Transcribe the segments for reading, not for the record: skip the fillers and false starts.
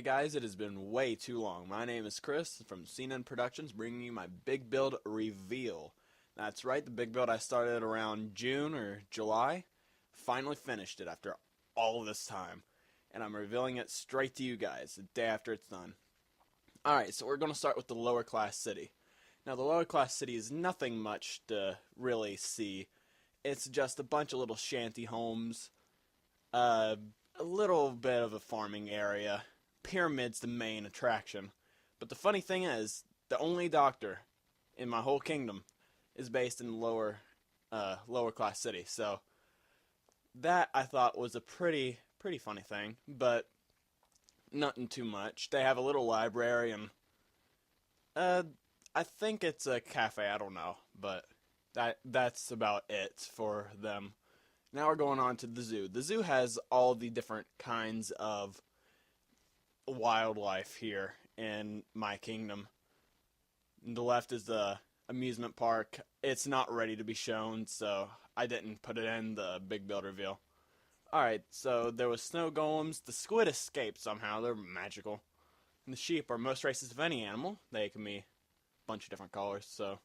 guys, it has been way too long. My name is Chris from CNN Productions, bringing you my big build reveal. That's right, the big build I started around June or July. Finally finished it after all this time. And I'm revealing it straight to you guys the day after it's done. Alright, so we're going to start with the lower class city. Now the lower class city is nothing much to really see. It's just a bunch of little shanty homes, a little bit of a farming area. Pyramid's the main attraction. But the funny thing is, the only doctor in my whole kingdom is based in lower class city. So that I thought was a pretty funny thing, but nothing too much. They have a little library and I think it's a cafe, I don't know, but that's about it for them. Now we're going on to the zoo. The zoo has all the different kinds of wildlife here in my kingdom. On the left is the amusement park. It's not ready to be shown, so I didn't put it in the big build reveal. Alright, so there was snow golems. The squid escaped somehow. They're magical. And the sheep are most races of any animal. They can be a bunch of different colors, so.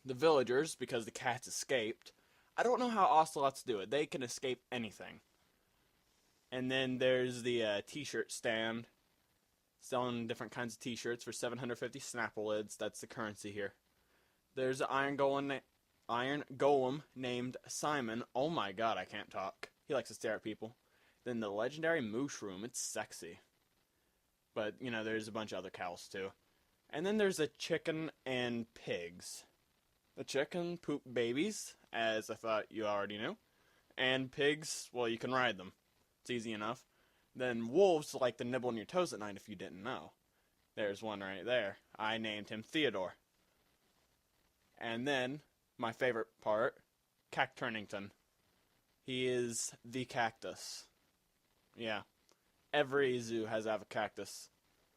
The villagers, because the cats escaped. I don't know how ocelots do it. They can escape anything. And then there's the t-shirt stand, selling different kinds of t-shirts for 750 Snapple lids. That's the currency here. There's an iron golem named Simon. Oh my god, I can't talk. He likes to stare at people. Then the legendary mushroom. It's sexy. But, you know, there's a bunch of other cows too. And then there's a chicken and pigs. The chicken poop babies, as I thought you already knew. And pigs, well, you can ride them. It's easy enough. Then wolves like to nibble on your toes at night if you didn't know. There's one right there. I named him Theodore. And then, my favorite part, Cacturnington. He is the cactus. Yeah. Every zoo has to have a cactus.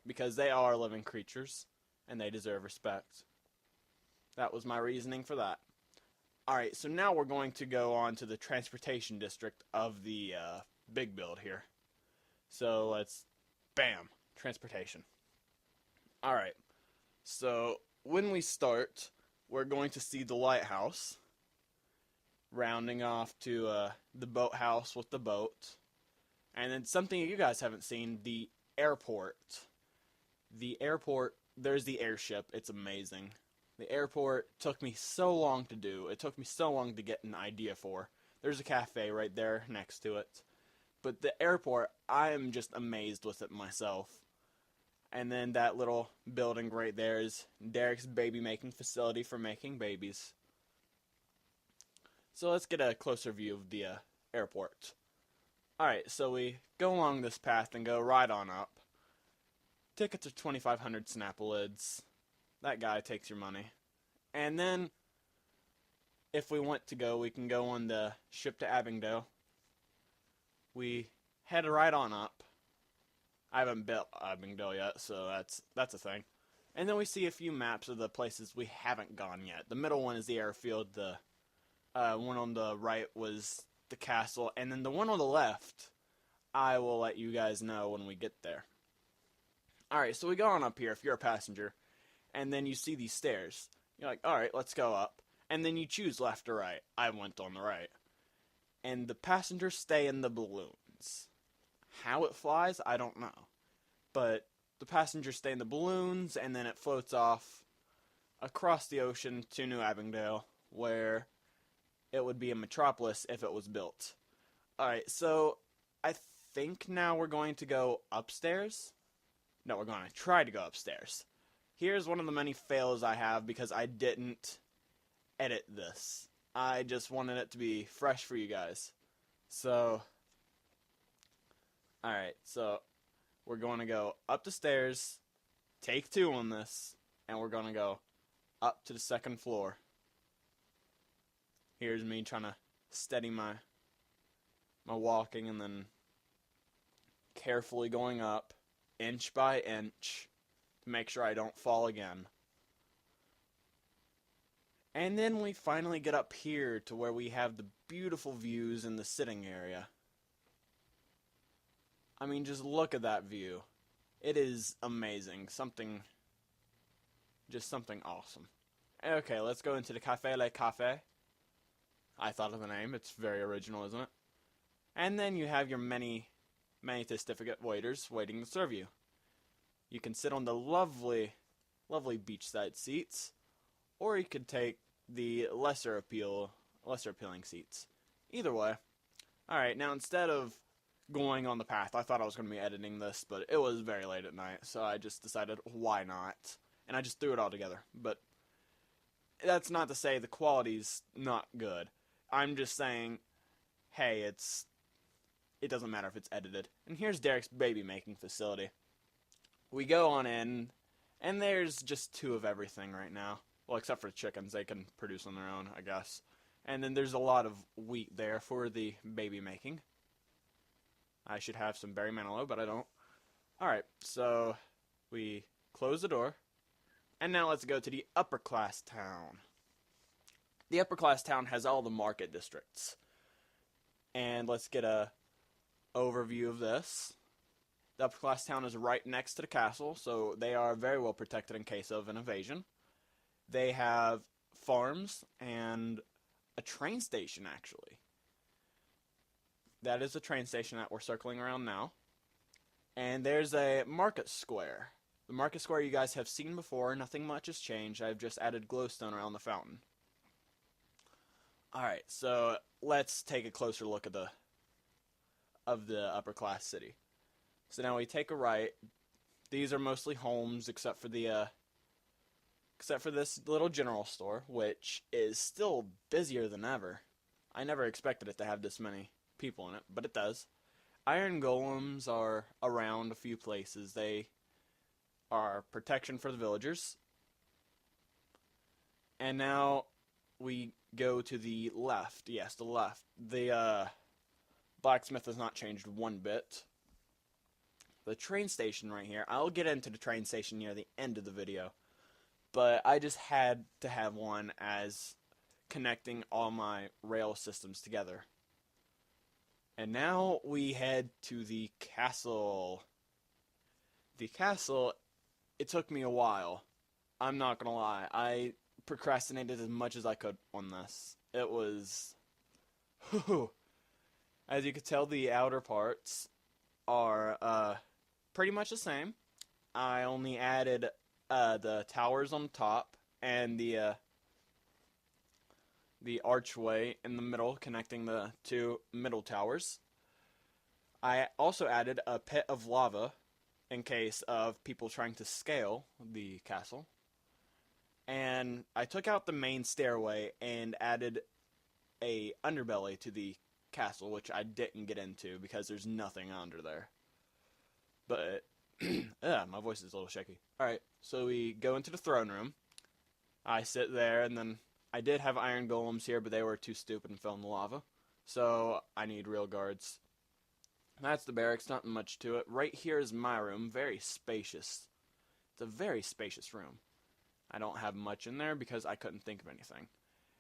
Because they are living creatures. And they deserve respect. That was my reasoning for that. Alright, so now we're going to go on to the transportation district of the big build here. So let's, bam, transportation. Alright, so when we start, we're going to see the lighthouse, rounding off to the boathouse with the boat, and then something you guys haven't seen, the airport. The airport, there's the airship, it's amazing. The airport took me so long to do. It took me so long to get an idea for. There's a cafe right there next to it. But the airport, I am just amazed with it myself. And then that little building right there is Derek's baby making facility for making babies. So let's get a closer view of the airport. Alright, so we go along this path and go right on up. Tickets are 2,500 Snapple lids. That guy takes your money. And then, if we want to go, we can go on the ship to Abingdale. We head right on up. I haven't built Abingdale yet, so that's a thing. And then we see a few maps of the places we haven't gone yet. The middle one is the airfield. The one on the right was the castle. And then the one on the left, I will let you guys know when we get there. Alright, so we go on up here if you're a passenger. And then you see these stairs. You're like, alright, let's go up. And then you choose left or right. I went on the right. And the passengers stay in the balloons. How it flies, I don't know. But the passengers stay in the balloons, and then it floats off across the ocean to New Abingdale, where it would be a metropolis if it was built. Alright, so I think now we're going to go upstairs. No, we're going to try to go upstairs. Here's one of the many fails I have because I didn't edit this. I just wanted it to be fresh for you guys. So, alright, so we're going to go up the stairs, take 2 on this, and we're going to go up to the 2nd floor. Here's me trying to steady my walking and then carefully going up, inch by inch, to make sure I don't fall again. And then we finally get up here to where we have the beautiful views in the sitting area. I mean, just look at that view. It is amazing. Just something awesome. Okay, let's go into the Café Le Café. I thought of the name. It's very original, isn't it? And then you have your many certificate waiters waiting to serve you. You can sit on the lovely beachside seats, or you could take the lesser appealing seats. Either way. Alright, now instead of going on the path, I thought I was going to be editing this, but it was very late at night, so I just decided, why not? And I just threw it all together. But that's not to say the quality's not good. I'm just saying, hey, it doesn't matter if it's edited. And here's Derek's baby making facility. We go on in, and there's just 2 of everything right now. Well, except for the chickens, they can produce on their own, I guess. And then there's a lot of wheat there for the baby making. I should have some berry manilow, but I don't. Alright, so we close the door. And now let's go to the upper class town. The upper class town has all the market districts. And let's get a overview of this. The upper class town is right next to the castle, so they are very well protected in case of an invasion. They have farms and a train station, actually. That is a train station that we're circling around now. And there's a market square. The market square you guys have seen before. Nothing much has changed. I've just added glowstone around the fountain. Alright, so let's take a closer look at the upper class city. So now we take a right. These are mostly homes except for this little general store, which is still busier than ever. I never expected it to have this many people in it, but it does. Iron golems are around a few places. They are protection for the villagers. And now we go to the left. Yes, the left. The blacksmith has not changed one bit. The train station right here. I'll get into the train station near the end of the video. But I just had to have one as connecting all my rail systems together. And now we head to the castle. The castle, it took me a while. I'm not gonna lie. I procrastinated as much as I could on this. It was... As you can tell, the outer parts are pretty much the same. I only added the towers on top and the archway in the middle connecting the 2 middle towers. I also added a pit of lava in case of people trying to scale the castle. And I took out the main stairway and added a underbelly to the castle, which I didn't get into because there's nothing under there. But my voice is a little shaky. Alright, so we go into the throne room. I sit there, and then I did have iron golems here, but they were too stupid and fell in the lava. So I need real guards. That's the barracks, not much to it. Right here is my room, very spacious. It's a very spacious room. I don't have much in there because I couldn't think of anything.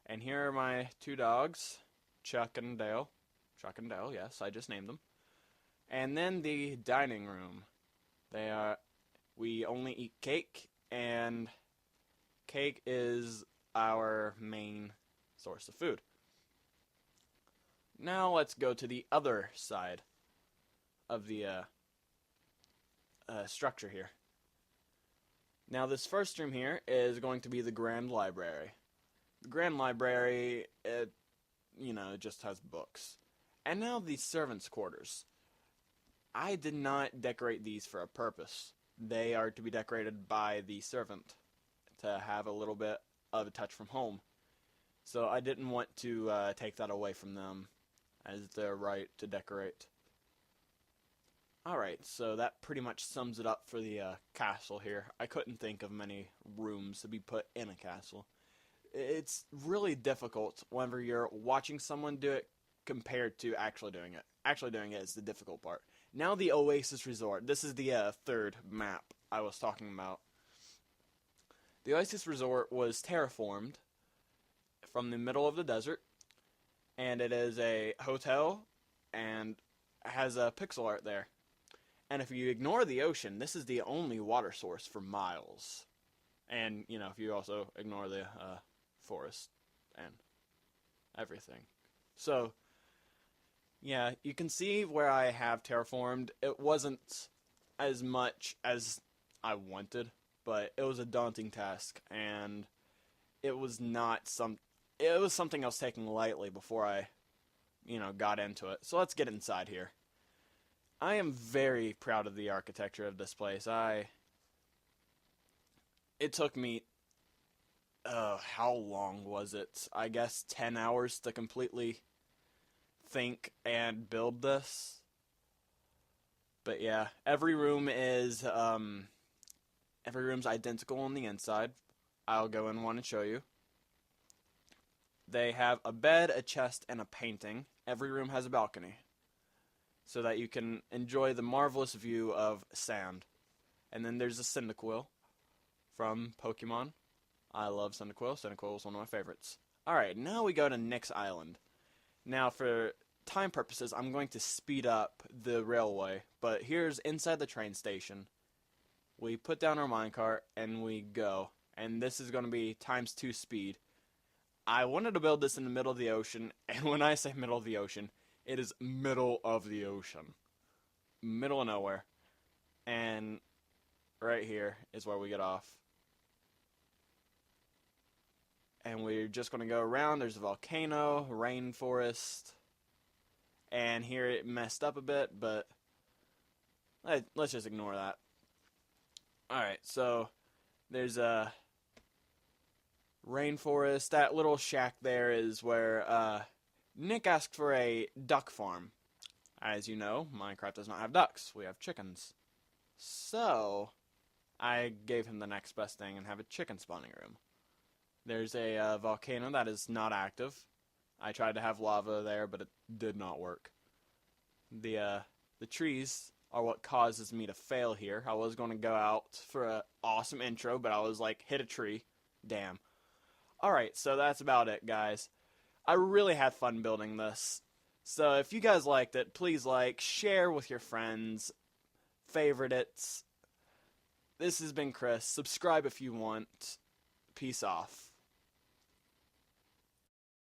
And here are my 2 dogs, Chuck and Dale. Chuck and Dale, yes, I just named them. And then the dining room. We only eat cake, and cake is our main source of food. Now let's go to the other side of the structure here. Now this first room here is going to be the Grand Library. The Grand Library, it just has books. And now the servants' quarters. I did not decorate these for a purpose. They are to be decorated by the servant to have a little bit of a touch from home. So I didn't want to take that away from them as their right to decorate. Alright, so that pretty much sums it up for the castle here. I couldn't think of many rooms to be put in a castle. It's really difficult whenever you're watching someone do it compared to actually doing it. Actually doing it is the difficult part. Now the Oasis Resort. This is the 3rd map I was talking about. The Oasis Resort was terraformed from the middle of the desert, and it is a hotel and has a pixel art there. And if you ignore the ocean, this is the only water source for miles. And, you know, if you also ignore the forest and everything. So, yeah, you can see where I have terraformed. It wasn't as much as I wanted, but it was a daunting task, and it was not some. It was something I was taking lightly before I, got into it. So let's get inside here. I am very proud of the architecture of this place. It took me, how long was it? I guess 10 hours to completely think and build this. But yeah, every room's identical on the inside. I'll go in one and show you. They have a bed, a chest, and a painting. Every room has a balcony, so that you can enjoy the marvelous view of sand. And then there's a Cyndaquil from Pokemon. I love Cyndaquil. Cyndaquil is one of my favorites. Alright, now we go to Nick's Island. Now, for time purposes, I'm going to speed up the railway, but here's inside the train station. We put down our minecart, and we go. And this is going to be ×2 speed. I wanted to build this in the middle of the ocean, and when I say middle of the ocean, it is middle of the ocean. Middle of nowhere. And right here is where we get off. And we're just going to go around. There's a volcano, rainforest. And here it messed up a bit, but let's just ignore that. Alright, so there's a rainforest. That little shack there is where Nick asked for a duck farm. As you know, Minecraft does not have ducks. We have chickens. So I gave him the next best thing and have a chicken spawning room. There's a volcano that is not active. I tried to have lava there, but it did not work. The trees are what causes me to fail here. I was going to go out for an awesome intro, but I was like, hit a tree. Damn. Alright, so that's about it, guys. I really had fun building this. So if you guys liked it, please like, share with your friends, favorite it. This has been Chris. Subscribe if you want. Peace off.